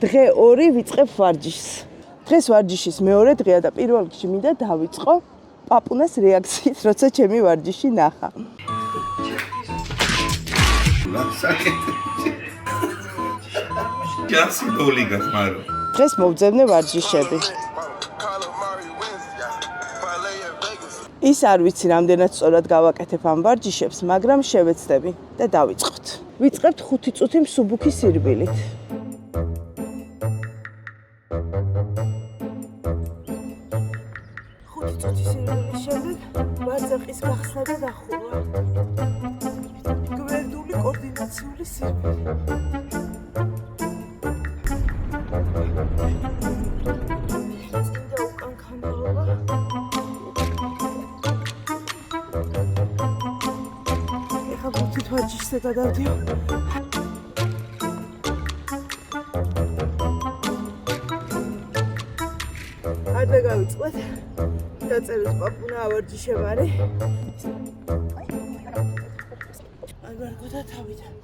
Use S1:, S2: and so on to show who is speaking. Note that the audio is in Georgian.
S1: დღე 2 ვიწყებ ვარჯიშს. დღეს ვარჯიშის მეორე დღეა და პირველ რიგში მინდა დავიწყო პაპუნას რეაქციით, როცა ჩემი ვარჯიში ნახა.
S2: ჯასი დოლიგა ხარო.
S1: დღეს მოვძებნე ვარჯიშები. ის არ ვიცი რამდენად სწორად გავაკეთებ ამ ვარჯიშებს, მაგრამ შევეცდები და დავიწყოთ. ვიწყებთ 5 წუთი მსუბუქი სირბილით. ვარწახის გახსნა და დახურვა. გვერდული კოორდინაციული სირბილი. წინდა უკან ქანდაობა. ეხლა ბუთით ვარჯიშზე გადავდიო. არ დაგავიწყოთ. დაწეროთ პაპუნა ავარჯიშებარი. აი ვარ გოდა თავიდან.